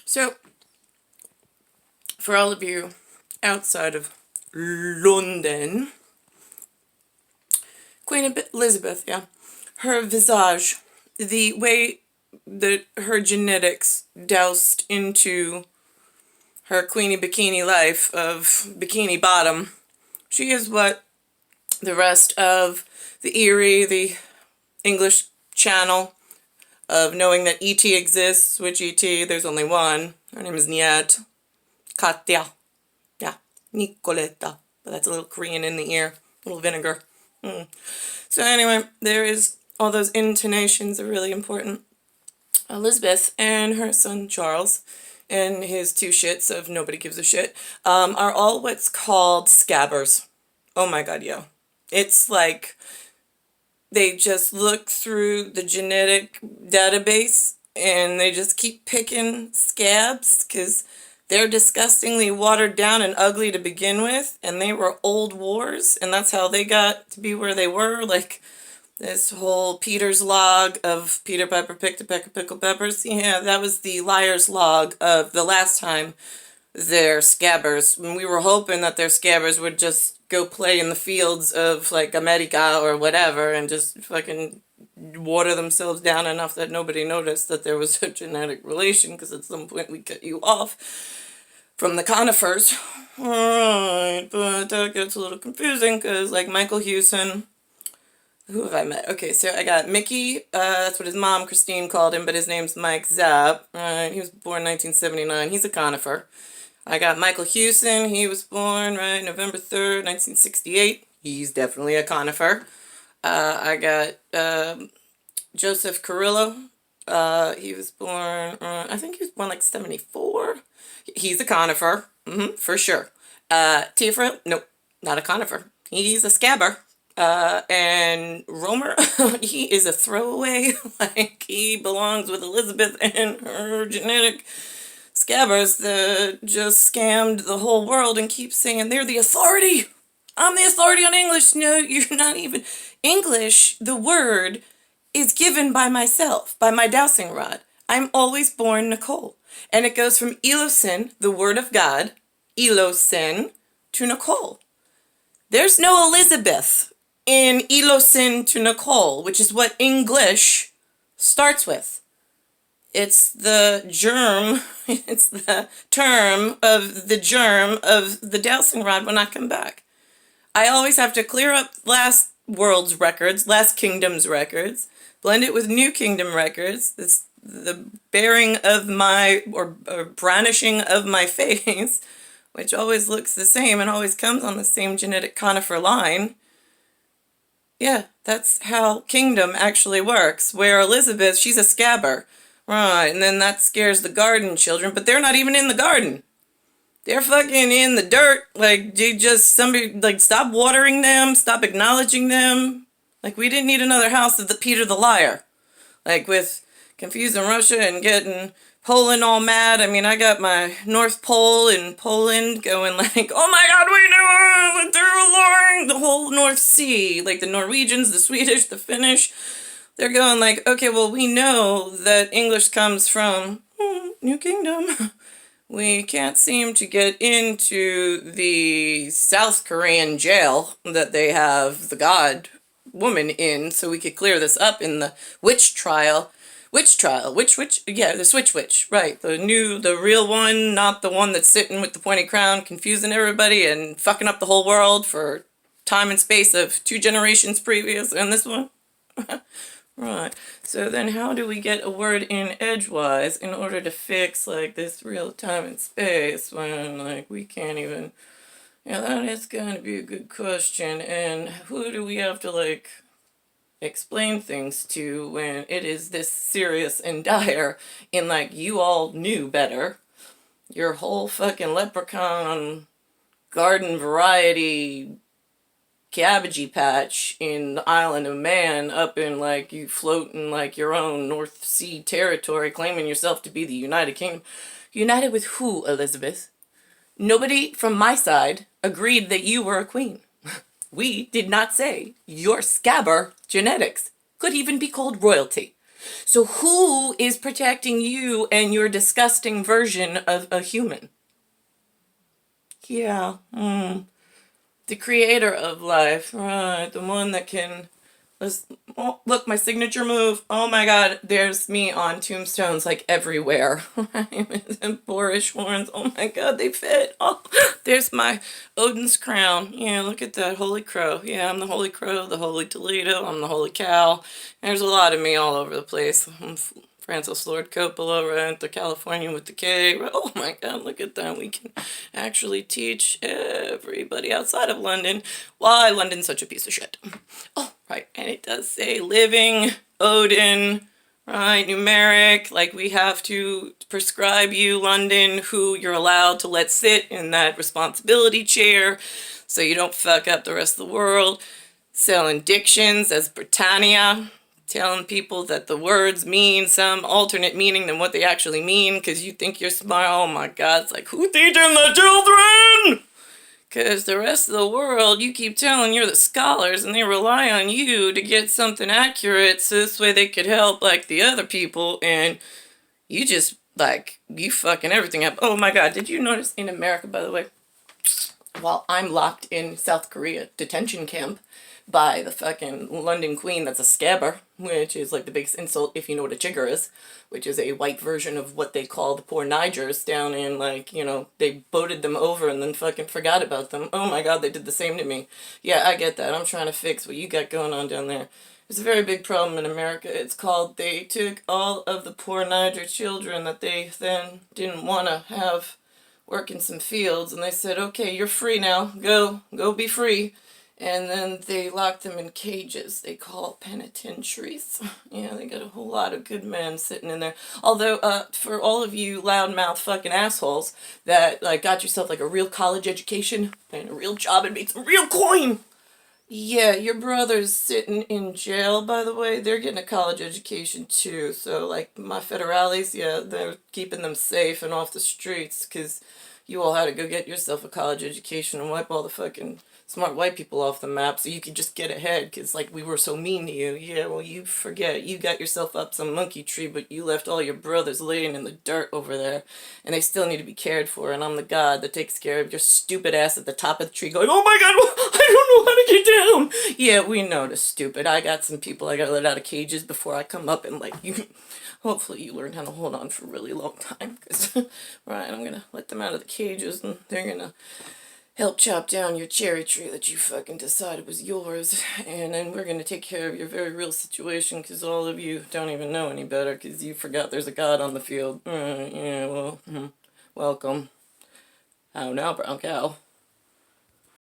So, for all of you outside of London, Queen Elizabeth, yeah, her visage, the way that her genetics doused into her queenie bikini life of Bikini Bottom, she is what the rest of the Erie, the English Channel, of knowing that E.T. exists, which E.T., there's only one. Her name is Niet. Katya. Yeah, Nicoletta. But that's a little Korean in the ear. A little vinegar. So anyway, there is, all those intonations are really important. Elizabeth and her son Charles and his two shits of nobody gives a shit are all what's called scabbers. Oh my god, yo. It's like they just look through the genetic database and they just keep picking scabs because they're disgustingly watered down and ugly to begin with, and they were old wars, and that's how they got to be where they were. Like this whole Peter's log of Peter Pepper picked a peck of pickled peppers. Yeah, that was the liar's log of the last time their scabbers. We were hoping that their scabbers would just go play in the fields of like America or whatever and just fucking water themselves down enough that nobody noticed that there was a genetic relation, because at some point we cut you off from the conifers. Alright, but that gets a little confusing because like Michael Hewson, who have I met? Okay, so I got Mickey, that's what his mom Christine called him, but his name's Mike Zapp. He was born 1979, he's a conifer. I got Michael Hewson, he was born, November 3rd, 1968. He's definitely a conifer. I got Joseph Carrillo. He was born, I think he was born like 74. He's a conifer, for sure. Tifra, nope, not a conifer. He's a scabber. And Romer, he is a throwaway. Like, he belongs with Elizabeth and her genetic scabbers that just scammed the whole world and keep saying they're the authority. I'm the authority on English. No, you're not even. English, the word, is given by myself, by my dowsing rod. I'm always born Nicole. And it goes from Elosin, the word of God, Elosin, to Nicole. There's no Elizabeth in Elosin to Nicole, which is what English starts with. It's the germ, it's the term of the germ of the dowsing rod when I come back. I always have to clear up last world's records, last kingdom's records, blend it with new kingdom records. It's the bearing of my, or brandishing of my face, which always looks the same and always comes on the same genetic conifer line. Yeah, that's how kingdom actually works, where Elizabeth, she's a scabber. Right, and then that scares the garden children, but they're not even in the garden. They're fucking in the dirt. Like, somebody, like, stop watering them, stop acknowledging them. Like, we didn't need another house of the Peter the Liar. Like, with confusing Russia and getting Poland all mad. I mean, I got my North Pole in Poland going like, oh my god, we knew that they're lying. The whole North Sea, like the Norwegians, the Swedish, the Finnish. They're going like, okay, well, we know that English comes from New Kingdom. We can't seem to get into the South Korean jail that they have the god woman in, so we could clear this up in the witch trial. Which trial? Which? Yeah, the switch witch. Right. The real one, not the one that's sitting with the pointy crown, confusing everybody and fucking up the whole world for time and space of 2 generations previous, and this one. Right, so then how do we get a word in edgewise in order to fix, like, this real time and space when, like, we can't even... Yeah, that is going to be a good question, and who do we have to, like, explain things to when it is this serious and dire in, like, you all knew better. Your whole fucking leprechaun garden variety cabbagey patch in the island of Man, up in, like, you float in, like, your own North Sea territory, claiming yourself to be the United Kingdom. United with who, Elizabeth? Nobody from my side agreed that you were a queen. We did not say your scabber genetics could even be called royalty. So who is protecting you and your disgusting version of a human? Yeah, the creator of life, right? The one that can. Oh, look, my signature move. Oh my god, there's me on tombstones like everywhere. And boarish horns. Oh my god, they fit. Oh, there's my Odin's crown. Yeah, look at that holy crow. Yeah, I'm the holy crow, the holy Toledo, I'm the holy cow. There's a lot of me all over the place. I'm Francis Lord Coppola, right? The California with the K. Oh my god, look at that. We can actually teach everybody outside of London why London's such a piece of shit. Oh, right, and it does say living, Odin, right, numeric, like we have to prescribe you, London, who you're allowed to let sit in that responsibility chair so you don't fuck up the rest of the world. Selling dictions as Britannia, telling people that the words mean some alternate meaning than what they actually mean because you think you're smart. Oh my god, it's like, who teaching the children? Because the rest of the world, you keep telling you're the scholars and they rely on you to get something accurate so this way they could help like the other people, and you just, like, you fucking everything up. Oh my god, did you notice in America, by the way, while I'm locked in South Korea detention camp by the fucking London Queen that's a scabber, which is like the biggest insult if you know what a chigger is, which is a white version of what they call the poor Nigers down in, like, you know, they boated them over and then fucking forgot about them. Oh my god, they did the same to me. Yeah, I get that. I'm trying to fix what you got going on down there. It's a very big problem in America. It's called they took all of the poor Niger children that they then didn't want to have work in some fields, and they said, okay, you're free now. Go be free. And then they locked them in cages they call penitentiaries. Yeah, they got a whole lot of good men sitting in there. Although, for all of you loudmouth fucking assholes that, like, got yourself, like, a real college education and a real job and made some real coin, yeah, your brother's sitting in jail, by the way. They're getting a college education, too. So, like, my federales, yeah, they're keeping them safe and off the streets because you all had to go get yourself a college education and wipe all the fucking smart white people off the map so you could just get ahead because, like, we were so mean to you. Yeah, well, you forget. You got yourself up some monkey tree, but you left all your brothers laying in the dirt over there, and they still need to be cared for, and I'm the god that takes care of your stupid ass at the top of the tree going, oh my god, I don't know how to get down. Yeah, we noticed, stupid. I got some people I gotta let out of cages before I come up and, like, you... Hopefully you learn how to hold on for a really long time, because, right, I'm gonna let them out of the cages, and they're gonna help chop down your cherry tree that you fucking decided was yours, and then we're gonna take care of your very real situation, because all of you don't even know any better, because you forgot there's a god on the field. Yeah, well, welcome. How now, brown cow?